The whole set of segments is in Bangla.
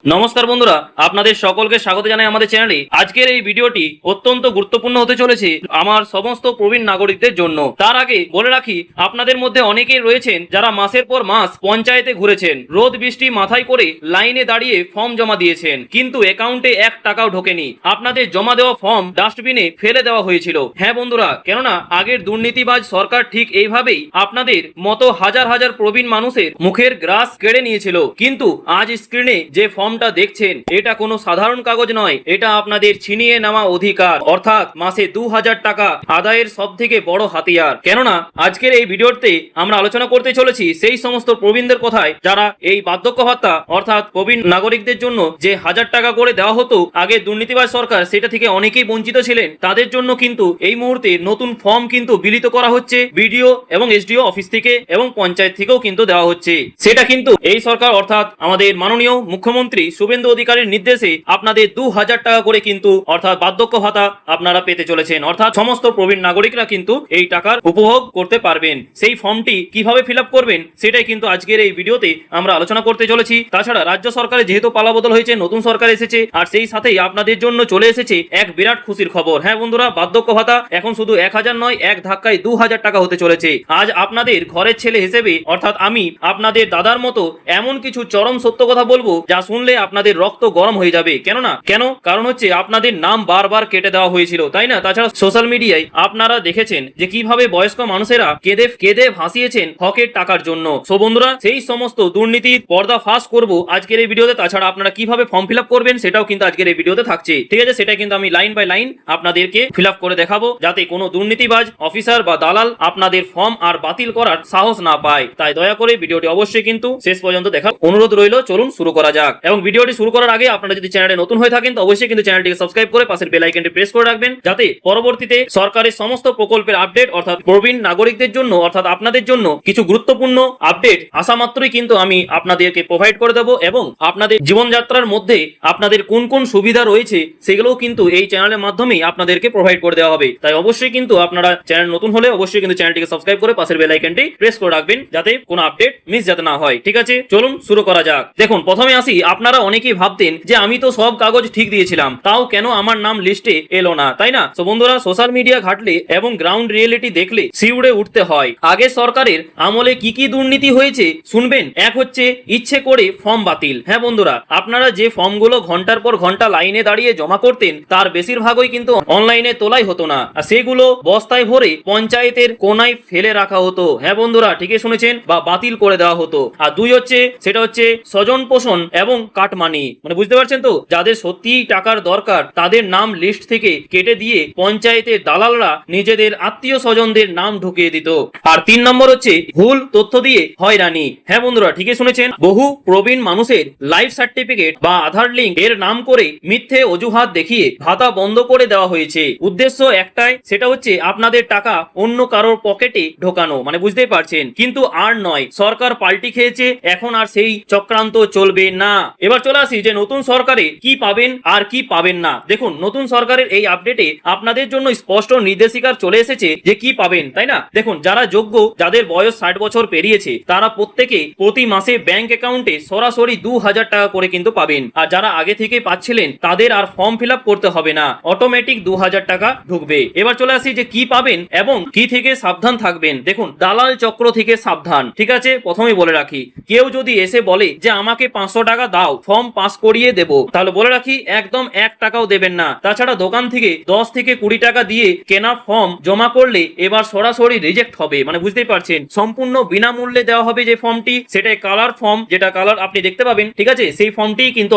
নমস্কার বন্ধুরা, আপনাদের সকলকে স্বাগত জানাই আমাদের চ্যানেলে। আজকের এই ভিডিওটি অত্যন্ত গুরুত্বপূর্ণ হতে চলেছে আমার সমস্ত প্রবীণ নাগরিকদের জন্য। তার আগে বলে রাখি, আপনাদের মধ্যে অনেকেই রয়েছেন যারা মাসের পর মাস পঞ্চায়েতে ঘুরেছেন, রোদ বৃষ্টি মাথায় করে লাইনে দাঁড়িয়ে ফর্ম জমা দিয়েছেন, কিন্তু অ্যাকাউন্টে 1 টাকাও ঢোকেনি। আপনাদের জমা দেওয়া ফর্ম ডাস্টবিনে ফেলে দেওয়া হয়েছিল। হ্যাঁ বন্ধুরা, কেননা আগের দুর্নীতিবাজ সরকার ঠিক এইভাবেই আপনাদের মতো হাজার হাজার প্রবীণ মানুষের মুখের গ্রাস কেড়ে নিয়েছিল। কিন্তু আজ স্ক্রিনে যে ফর্মটা দেখছেন, এটা কোনো সাধারণ কাগজ নয়, এটা আপনাদের ছিনিয়ে নেওয়া অধিকার, অর্থাৎ মাসে 2000 টাকা আদায়ের সব থেকে বড় হাতিয়ার। কেননা আজকের এই ভিডিওতে আমরা আলোচনা করতে চলেছি সেই সমস্ত প্রবীণদের কথায় যারা এই বার্ধক্য ভাতা অর্থাৎ প্রবীণ নাগরিকদের জন্য যে 1000 টাকা করে দেওয়া হতো আগে দুর্নীতিবাজ সরকার, সেটা থেকে অনেকেই বঞ্চিত ছিলেন। তাদের জন্য কিন্তু এই মুহূর্তে নতুন ফর্ম কিন্তু বিলিত করা হচ্ছে বিডিও এবং এসডিও অফিস থেকে এবং পঞ্চায়েত থেকেও কিন্তু দেওয়া হচ্ছে। সেটা কিন্তু এই সরকার অর্থাৎ আমাদের মাননীয় মুখ্যমন্ত্রী শুভেন্দু অধিকারীর নির্দেশে আপনাদের 2000 টাকা করে কিন্তু অর্থাৎ বার্ধক্য ভাতা আপনারা পেতে চলেছেন। অর্থাৎ সমস্ত প্রবীণ নাগরিকরা কিন্তু এই টাকার উপভোগ করতে পারবেন। সেই ফর্মটি কিভাবে ফিল আপ করবেন সেটাই কিন্তু আজকের এই ভিডিওতে আমরা আলোচনা করতে চলেছি। তাছাড়া রাজ্য সরকারে যেহেতু পালাবদল হয়েছে, নতুন সরকার এসেছে, আর সেই সাথেই আপনাদের জন্য চলে এসেছে এক বিরাট খুশির খবর। হ্যাঁ বন্ধুরা, বার্ধক্য ভাতা এখন শুধু 1000 নয়, এক ধাক্কায় 2000 টাকা হতে চলেছে। আজ আপনাদের ঘরের ছেলে হিসেবে অর্থাৎ আমি আপনাদের দাদার মতো এমন কিছু চরম সত্য কথা বলবো যা শুনলে আপনাদের রক্ত গরম হয়ে যাবে। কারণ হচ্ছে আপনাদের নাম বারবার কেটে দেওয়া হয়েছিল, তাই না? তাছাড়া সোশ্যাল মিডিয়ায় আপনারা দেখেছেন যে কিভাবে বয়স্ক মানুষেরা কেঁদে ভাসিয়েছেন হকের টাকার জন্য। সো বন্ধুরা, সেই সমস্ত দুর্নীতির পর্দা ফাঁস করব আজকের এই ভিডিওতে। তাছাড়া আপনারা কিভাবে ফর্ম ফিল আপ করবেন সেটাও কিন্তু আজকের এই ভিডিওতে থাকছে, ঠিক আছে? সেটা কিন্তু আমি লাইন বাই লাইন আপনাদেরকে ফিল আপ করে দেখাবো, যাতে কোনো দুর্নীতিবাজ অফিসার বা দালাল আপনাদের ফর্ম আর বাতিল করার সাহস না পায়। তাই দয়া করে ভিডিওটি অবশ্যই কিন্তু শেষ পর্যন্ত দেখার অনুরোধ রইল। চলুন শুরু করা যাক। এবং ভিডিওটি শুরু করার আগে আপনারা যদি চ্যানেলে নতুন হয়ে থাকেন তো অবশ্যই কিন্তু চ্যানেলটিকে সাবস্ক্রাইব করে পাশের বেল আইকনটি প্রেস করে রাখবেন, যাতে পরবর্তীতে সরকারের সমস্ত প্রকল্পের আপডেট অর্থাৎ প্রবীণ নাগরিকদের জন্য অর্থাৎ আপনাদের জন্য কিছু গুরুত্বপূর্ণ আপডেট আসা মাত্রই কিন্তু আমি আপনাদেরকে প্রোভাইড করে দেবো। এবং আপনাদের জীবনযাত্রার মধ্যে আপনাদের কোন কোন সুবিধা রয়েছে সেগুলোও কিন্তু এই চ্যানেলের মাধ্যমেই আপনাদেরকে প্রোভাইড করে দেওয়া হবে। তাই অবশ্যই কিন্তু আপনারা চ্যানেল নতুন হলে অবশ্যই কিন্তু চ্যানেলটিকে সাবস্ক্রাইব করে পাশের বেল আইকনটি প্রেস করে রাখবেন, যাতে কোনো আপডেট মিস যাতে না হয়, ঠিক আছে? চলুন শুরু করা যাক। দেখুন, প্রথমে আসি, আপনারা অনেকেই ভাবতেন যে আমি তো সব কাগজ ঠিক দিয়েছিলাম, তাও কেন আমার নাম লিস্টে এলো না, তাই না? তো বন্ধুরা, সোশ্যাল মিডিয়া ঘাটলে এবং গ্রাউন্ড রিয়েলিটি দেখলে শিউরে উঠতে হয়। আগে সরকারের আমলে কি কি দুর্নীতি হয়েছে শুনবেন। এক হচ্ছে ইচ্ছে করে ফর্ম বাতিল। হ্যাঁ বন্ধুরা, আপনারা যে ফর্মগুলো ঘন্টার পর ঘন্টা লাইনে দাঁড়িয়ে জমা করতেন তার বেশিরভাগই কিন্তু অনলাইনে তোলাই হতো না, আর সেগুলো বস্তায় ভরে পঞ্চায়েতের কোনায় ফেলে রাখা হতো। হ্যাঁ বন্ধুরা, ঠিকই শুনেছেন, বা বাতিল করে দেওয়া হতো। আর দুই হচ্ছে, সেটা হচ্ছে স্বজন পোষণ এবং কাটমানি। মানে বুঝতে পারছেন তো, যাদের সত্যিই টাকার দরকার তাদের নাম লিস্ট থেকে কেটে দিয়ে পঞ্চায়েতের দালালরা নিজেদের আত্মীয় স্বজনদের নাম ঢুকিয়ে দিত। আর 3 নম্বর হচ্ছে ভুল তথ্য দিয়ে হয়রানি। হ্যাঁ বন্ধুরা, ঠিকই শুনেছেন, বহু প্রবীণ মানুষের লাইফ সার্টিফিকেট বা আধার লিঙ্ক এর নাম করে মিথ্যে অজুহাত দেখিয়ে ভাতা বন্ধ করে দেওয়া হয়েছে। উদ্দেশ্য একটাই, সেটা হচ্ছে আপনাদের টাকা অন্য কারোর পকেটে ঢোকানো। মানে বুঝতেই পারছেন, কিন্তু আর নয়, সরকার পাল্টি খেয়েছে, এখন আর সেই চক্রান্ত চলবে না। এবার চলে আসি যে নতুন সরকারে কি পাবেন আর কি পাবেন না। দেখুন, নতুন সরকারের এই আপডেটে আপনাদের জন্য স্পষ্ট নির্দেশিকা চলে এসেছে যে কি পাবেন, তাই না? দেখুন, যারা যোগ্য, যাদের বয়স 60 বছর পেরিয়েছে, তারা প্রত্যেকে প্রতি মাসে ব্যাংক অ্যাকাউন্টে সরাসরি 2000 টাকা করে কিন্তু পাবেন। আর যারা আগে থেকে পাচ্ছিলেন তাদের আর ফর্ম ফিল আপ করতে হবে না, অটোমেটিক 2000 টাকা ঢুকবে। এবার চলে আসি যে কি পাবেন এবং কি থেকে সাবধান থাকবেন। দেখুন, দালাল চক্র থেকে সাবধান, ঠিক আছে? প্রথমেই বলে রাখি, কেউ যদি এসে বলে যে আমাকে 500 টাকা দাও, ফর্ম পাস করিয়ে দেবো, তাহলে বলে রাখি একদম 1 টাকাও দেবেন না। তাছাড়া দোকান থেকে 10 থেকে 20 টাকা দিয়ে কেনা ফর্ম জমা করলে এবার সরাসরি রিজেক্ট হবে। মানে বুঝতেই পারছেন, সম্পূর্ণ বিনামূল্যে দেওয়া হবে যে ফর্মটি, সেটাই কালার ফর্ম, যেটা কালার আপনি দেখতে পাবেন, ঠিক আছে? সেই ফর্মটি কিন্তু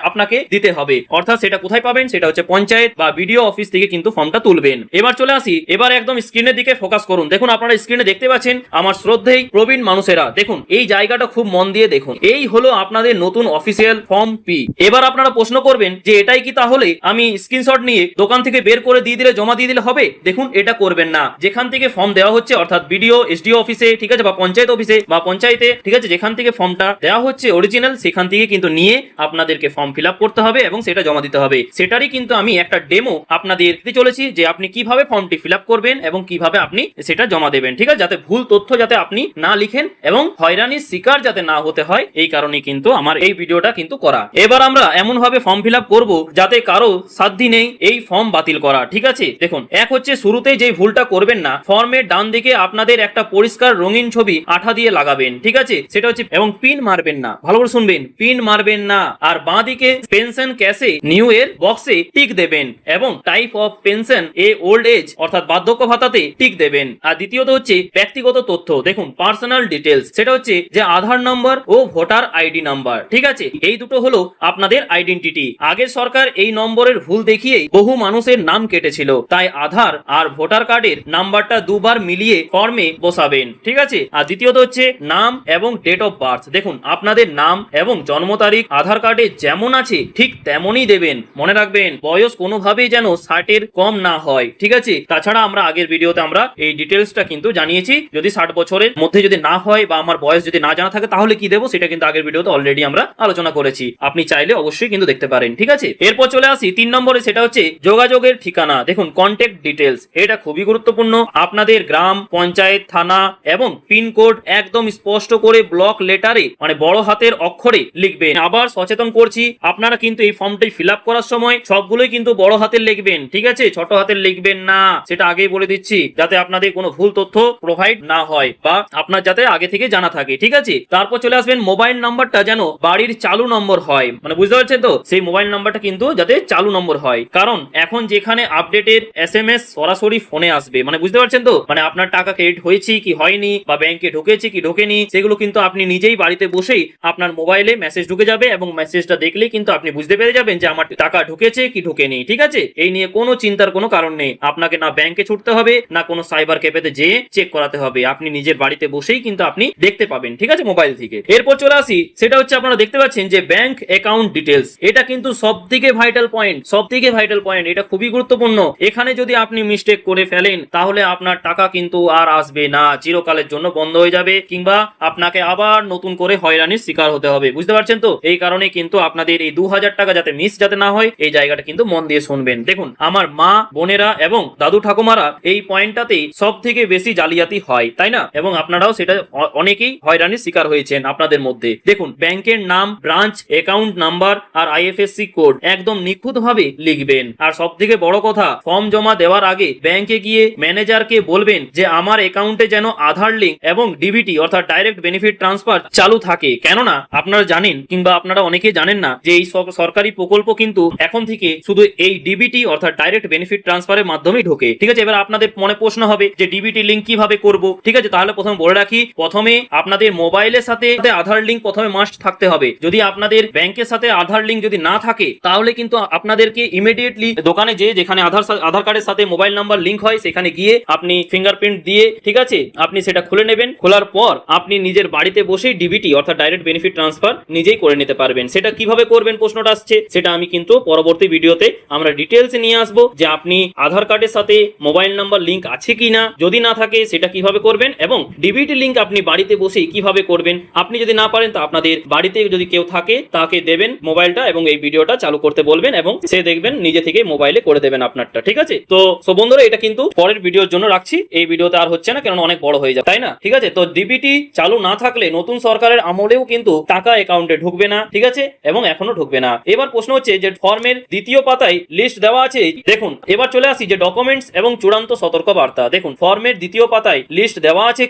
আপনাকে দিতে হবে। অর্থাৎ সেটা কোথায় পাবেন, সেটা হচ্ছে পঞ্চায়েত বা বিডিও অফিস থেকে কিন্তু ফর্মটা তুলবেন। এবার চলে আসি, এবার একদম স্ক্রিনের দিকে ফোকাস করুন। দেখুন, আপনারা স্ক্রিনে দেখতে পাচ্ছেন আমার শ্রদ্ধেয় প্রবীণ মানুষেরা। দেখুন, এই জায়গাটা খুব মন দিয়ে দেখুন, এই হলো আপনাদের নতুন অফিসিয়াল ফর্ম পি। এবার আপনারা প্রশ্ন করবেন যে এটাই কি তাহলে আমি স্ক্রিনশট নিয়ে দোকান থেকে বের করে দিয়ে দিলে, জমা দিয়ে দিলে হবে? দেখুন, এটা করবেন না। যেখান থেকে ফর্ম দেওয়া হচ্ছে অর্থাৎ বিডিও এসডিও অফিসে, ঠিক আছে, বা পঞ্চায়েত অফিসে বা পঞ্চায়েতে, ঠিক আছে, যেখান থেকে ফর্মটা দেওয়া হচ্ছে অরিজিনাল, সেখান থেকে কিন্তু নিয়ে আপনাদেরকে ফর্ম ফিল আপ করতে হবে এবং সেটা জমা দিতে হবে। সেটারই কিন্তু আমি একটা ডেমো আপনাদের দিতে চলেছি, যে আপনি কিভাবে ফর্মটি ফিল আপ করবেন এবং কিভাবে আপনি সেটা জমা দেবেন, ঠিক আছে? যাতে ভুল তথ্য যাতে আপনি না লিখেন এবং হয়রানির শিকার যাতে না হতে হয়, এই কারণে কিন্তু আমার এই ভিডিওটা কিন্তু করা। এবার আমরা এমন ভাবে ফর্ম ফিল আপ করবো যাতে কারো সাধ্যি নেই এই ফর্ম বাতিল করা। ঠিক আছে, দেখুন এক হচ্ছে শুরুতেই যে ভুলটা করবেন না, ফর্মের ডান দিকে আপনাদের একটা পরিষ্কার রঙিন ছবি আঠা দিয়ে লাগাবেন। ঠিক আছে, সেটা হচ্ছে, এবং পিন মারবেন না, ভালো করে শুনবেন, পিন মারবেন না। আর বাঁ দিকে পেনশন ক্যাশে নিউ এর বক্সে টিক দেবেন এবং টাইপ অফ পেনশন এ ওল্ড এজ অর্থাৎ বার্ধক্য ভাতাতে টিক দেবেন। আর দ্বিতীয়ত হচ্ছে ব্যক্তিগত তথ্য, দেখুন পার্সোনাল ডিটেলস, সেটা হচ্ছে যে আধার নাম্বার ও ভোটার আইডি নাম্বার। ঠিক আছে, এই দুটো হলো আপনাদের আইডেন্টিটি। আগের সরকার এই নম্বরের ভুল দেখিয়ে বহু মানুষের নাম কেটেছিল, তাই আধার আর ভোটার কার্ডের নাম্বারটা দুবার মিলিয়ে ফর্মে বসাবেন। ঠিক আছে, আর দ্বিতীয়ত হচ্ছে নাম এবং ডেট অফ বার্থ, দেখুন আপনাদের নাম এবং জন্ম তারিখ আধার কার্ডে যেমন আছে ঠিক তেমনই দেবেন। মনে রাখবেন বয়স কোনোভাবেই যেন 60-এর কম না হয়। ঠিক আছে, তাছাড়া আমরা আগের ভিডিওতে আমরা এই ডিটেলসটা কিন্তু জানিয়েছি, যদি 60 বছরের মধ্যে যদি না হয় বা আমার বয়স যদি না জানা থাকে তাহলে কি দেবো, সেটা কিন্তু আগের ভিডিওতে অলরেডি আমরা আলোচনা করেছি, আপনি চাইলে অবশ্যই কিন্তু দেখতে পারেন। ঠিক আছে, এরপর চলে আসি 3 নম্বরে, সেটা হচ্ছে যোগাযোগের ঠিকানা। দেখুন কন্ট্যাক্ট ডিটেলস, এটা খুবই গুরুত্বপূর্ণ। আপনাদের গ্রাম, পঞ্চায়েত, থানা এবং পিনকোড একদম স্পষ্ট করে ব্লক লেটারে মানে বড় হাতের অক্ষরে লিখবেন। আবার সচেতন করছি, আপনারা কিন্তু এই ফর্মটি ফিল আপ করার সময় সবগুলোই কিন্তু বড় হাতের লিখবেন। ঠিক আছে, ছোট হাতের লিখবেন না, সেটা আগেই বলে দিচ্ছি, যাতে আপনাদের কোনো ভুল তথ্য প্রোভাইড না হয় বা আপনার যাতে আগে থেকে জানা থাকে। ঠিক আছে, তারপর চলে আসবেন মোবাইল নাম্বারটা যেন বাড়ির চালু নম্বর হয়, মানে বুঝতে পারছেন তো, সেই মোবাইল নাম্বারটা কিন্তু যাতে চালু নম্বর হয়, কারণ এখন যেখানে আপডেটের SMS সরাসরি ফোনে আসবে, মানে বুঝতে পারছেন তো, মানে আপনার টাকা ক্রেডিট হয়েছে কি হয়নি বা ব্যাংকে ঢুকেছে কি ঢোকেনি, সেগুলো কিন্তু আপনি নিজেই বাড়িতে বসেই আপনার মোবাইলে মেসেজ ঢুকে যাবে এবং মেসেজটা দেখলেই কিন্তু আপনি বুঝতে পেরে যাবেন যে আমার টাকা ঢুকেছে কি ঢোকেনি। ঠিক আছে, এই নিয়ে কোনো চিন্তার কোনো কারণ নেই, আপনাকে না ব্যাংকে ছুটতে হবে না কোনো সাইবার ক্যাফেতে যেয়ে চেক করাতে হবে, আপনি নিজের বাড়িতে বসেই কিন্তু আপনি দেখতে পাবেন। ঠিক আছে, মোবাইল থেকে। এরপর চলে আসি, সেটা হচ্ছে আপনারা দেখতে পাচ্ছেন যে ব্যাংক অ্যাকাউন্ট ডিটেলস, এটা কিন্তু সবথেকে ভাইটাল পয়েন্ট, এটা খুবই গুরুত্বপূর্ণ। এখানে যদি আপনি মিস্টেক করে ফেলেন তাহলে আপনার টাকা কিন্তু আর আসবে না, চিরকালের জন্য বন্ধ হয়ে যাবে, কিংবা আপনাকে আবার নতুন করে হয়রানির শিকার হতে হবে। বুঝতে পারছেন তো, এই কারণে কিন্তু আপনাদের এই 2000 টাকা যাতে মিস যাতে না হয়, এই জায়গাটা কিন্তু মন দিয়ে শুনবেন। দেখুন আমার মা, বোনেরা এবং দাদু ঠাকুমারা এই পয়েন্টটাতেই সব থেকে বেশি জালিয়াতি হয়, তাই না, এবং আপনারাও সেটা অনেকেই হয়রানির শিকার হয়েছেন আপনাদের মধ্যে। দেখুন ব্যাংকের নাম, ব্রাঞ্চ, অ্যাকাউন্ট নাম্বার আর IFSC কোড একদম নিখুঁত ভাবে লিখবেন। আর সব থেকে বড় কথা, ফর্ম জমা দেওয়ার আগে ব্যাংকে গিয়ে ম্যানেজারকে বলবেন যে আমার অ্যাকাউন্টে যেন আধার লিঙ্ক এবং ডিবিটি অর্থাৎ ডাইরেক্ট বেনিফিট ট্রান্সফার চালু থাকে। কেননা আপনারা জানেন কিংবা আপনারা অনেকেই জানেন না যে এই সরকারি প্রকল্প কিন্তু এখন থেকে শুধু এই ডিবিটি অর্থাৎ ডাইরেক্ট বেনিফিট ট্রান্সফারের মাধ্যমেই ঢোকে। ঠিক আছে, এবার আপনাদের মনে প্রশ্ন হবে যে ডিবিটি লিঙ্ক কিভাবে করব। ঠিক আছে, তাহলে প্রথমে বলে রাখি, প্রথমে আপনাদের মোবাইলের সাথে আধার লিঙ্ক প্রথমে মাস্ট থাকতে হবে। যদি আপনাদের ব্যাংকের সাথে আধার লিঙ্ক যদি না থাকে তাহলে কিন্তু আপনাদেরকে ইমিডিয়েটলি দোকানে যেখানে আধার কার্ডের সাথে মোবাইল নাম্বার লিঙ্ক হয় সেখানে গিয়ে আপনি ফিঙ্গারপ্রিন্ট দিয়ে, ঠিক আছে, আপনি সেটা খুলে নেবেন। খোলার পর আপনি নিজের বাড়িতে বসেই ডিবিটি অর্থাৎ ডাইরেক্ট বেনিফিট ট্রান্সফার নিজেই করে নিতে পারবেন। সেটা কিভাবে করবেন প্রশ্নটা আসছে, সেটা আমি কিন্তু পরবর্তী ভিডিওতে আমরা ডিটেলস নিয়ে আসবো, যে আপনি আধার কার্ডের সাথে মোবাইল নাম্বার লিঙ্ক আছে কিনা, যদি না থাকে সেটা কিভাবে করবেন, এবং ডিবিটি লিঙ্ক আপনি বাড়িতে বসেই কিভাবে করবেন। আপনি যদি না পারেন তা আপনাদের বাড়িতে যদি কেউ থাকে তাকে দেবেন মোবাইলটা এবং এই ভিডিওটা চালু করতে বলবেন এবং সে দেখবেন নিজে থেকে মোবাইলে করে দেবেন আপনারটা। ঠিক আছে, তো বন্ধুরা এটা কিন্তু পরের ভিডিওর জন্য রাখছি, এই ভিডিওতে আর হচ্ছে না, কারণ অনেক বড় হয়ে যায়, তাই না। ঠিক আছে, তো ডিবিটি চালু না থাকলে নতুন সরকারের আমলেও কিন্তু টাকা অ্যাকাউন্টে ঢুকবে না। ঠিক আছে, এবং এখনো ঢুকবে না। এবার প্রশ্ন হচ্ছে যে ফর্মের দ্বিতীয় পাতায় লিস্ট দেওয়া আছে। দেখুন এবার চলে আসি যে ডকুমেন্টস এবং চূড়ান্ত সতর্ক বার্তা। দেখুন ফর্মের দ্বিতীয় পাতায় লিস্ট দেওয়া আছে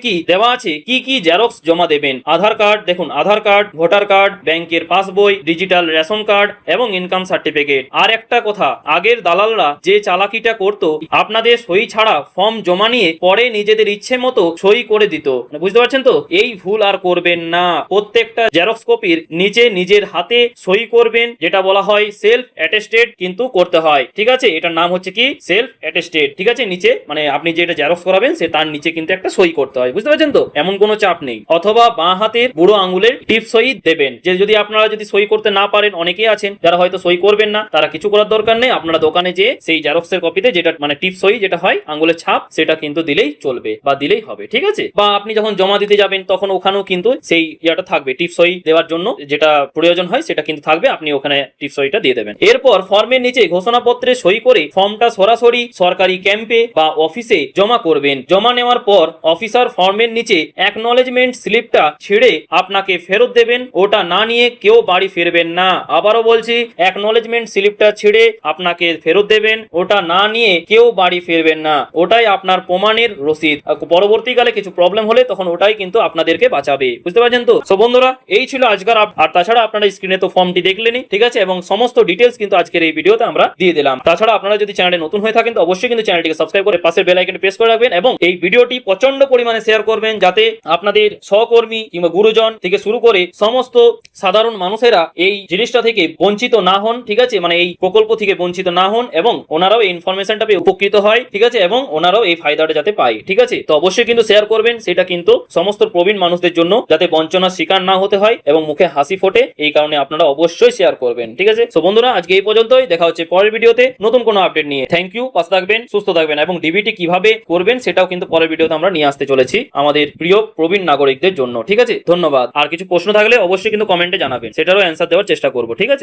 কি জেরক্স জমা দেবেন। আধার কার্ড, দেখুন আধার কার্ড, ভোটার কার্ড, ব্যাংকের পাসবই, ডিজিটাল রেশন কার্ড এবং ইনকাম সার্টিফিকেট। আর একটা কথা, আগের দালালরা যে চালাকিটা করতো, আপনাদের সই ছাড়া ফর্ম জমা নিয়ে পরে নিজেদের ইচ্ছে মতো সই করে দিত, বুঝতে পারছেন তো, এই ভুল আর করবেন না। প্রত্যেকটা জেরক্স কপির নিচে নিজের হাতে সই করবেন, যেটা বলা হয় সেলফ অ্যাটেস্টেড কিন্তু করতে হয়। ঠিক আছে, এটার নাম হচ্ছে কি সেলফ অ্যাটেস্টেড। ঠিক আছে, নিচে মানে আপনি যেটা জেরক্স করাবেন সে তার নিচে কিন্তু একটা সই করতে হয়, বুঝতে পারছেন তো, এমন কোনো চাপ নেই। অথবা বাঁ হাতের বুড়ো আঙুলের টিপ সই দেবেন, যে যদি আপনারা যদি সই করতে না পারেন, অনেকেই আছেন যারা হয়তো সই করবেন না, তারা কিছু করার দরকার নেই, আপনারা দোকানে যে সেই জেরক্সের কপিতে যেটা মানে টিপ সই যেটা হয় আঙুলের ছাপ, সেটা কিন্তু দিলেই চলবে বা দিলেই হবে। ঠিক আছে, বা আপনি যখন জমা দিতে যাবেন তখন ওখানেও কিন্তু সেই ইয়াটা থাকবে, টিপ সই দেওয়ার জন্য যেটা প্রয়োজন হয় সেটা কিন্তু থাকবে, আপনি ওখানে টিপ সইটা দিয়ে দেবেন। এরপর ফর্মের নিচে ঘোষণাপত্রে সই করে ফর্মটা সরাসরি সরকারি ক্যাম্পে বা অফিসে জমা করবেন। জমা নেওয়ার পর অফিসার ফর্মের নিচে অ্যাকনলেজমেন্ট স্লিপটা ছিঁড়ে আপনাকে ফেরত দেবেন। ওটা না নিয়ে কেউ বাড়ি ফিরবেন না। আবারও বলছি, অ্যাকনলেজমেন্ট স্লিপটা ছিঁড়ে আপনাকে ফেরত দেবেন, ওটা না নিয়ে কেউ বাড়ি ফিরবেন না। ওটাই আপনার প্রমাণের রসিদ। পরবর্তীকালে কিছু প্রবলেম হলে তখন ওটাই কিন্তু আপনাদেরকে বাঁচাবে। বুঝতে পারছেন তো? সো বন্ধুরা, এই ছিল আজকের আর তাছাড়া আপনারা স্ক্রিনে তো ফর্মটি দেখলেনই, ঠিক আছে, এবং সমস্ত ডিটেলস কিন্তু আজকের এই ভিডিওতে আমরা দিয়ে দিলাম। তাছাড়া আপনারা যদি চ্যানেলে নতুন হয়ে থাকেন তো অবশ্যই কিন্তু চ্যানেলটিকে সাবস্ক্রাইব করে পাশের বেল আইকনটি প্রেস করে রাখবেন এবং এই ভিডিওটি প্রচন্ড পরিমাণে শেয়ার করবেন, যাতে আপনাদের সহকর্মী কিংবা গুরুজন থেকে শুরু করে সমস্ত সাধারণ মানুষেরা এই জিনিসটা থেকে বঞ্চিত না হন, ঠিক আছে, মানে এই প্রকল্প থেকে বঞ্চিত না হন এবং ওনারাও এই ইনফরমেশনটা পেয়ে উপকৃত হয়, ঠিক আছে, এবং ওনারাও এই ফায়দাটা যাতে পায়, ঠিক আছে। তো অবশ্যই কিন্তু শেয়ার করবেন, সেটা কিন্তু সমস্ত প্রবীণ মানুষদের জন্য, যাতে বঞ্চনার শিকার না হতে হয় এবং মুখে হাসি ফোটে, এই কারণে আপনারা অবশ্যই শেয়ার করবেন, ঠিক আছে। তো বন্ধুরা, আজকে এই পর্যন্তই, দেখা হচ্ছে পরের ভিডিওতে নতুন কোনো আপডেট নিয়ে। থ্যাংক ইউ, পাশে থাকবেন, সুস্থ থাকবেন এবং ডিবিটি কিভাবে করবেন সেটাও কিন্তু পরের ভিডিওতে আমরা নিয়ে আসতে চলেছি আমাদের প্রিয় প্রবীণ নাগরিকদের জন্য, ঠিক আছে। ধন্যবাদ। আর কিছু প্রশ্ন থাকলে অবশ্যই কিন্তু কমেন্টে জানাবেন, সেটারও অ্যান্সার দেওয়ার চেষ্টা করব, ঠিক আছে।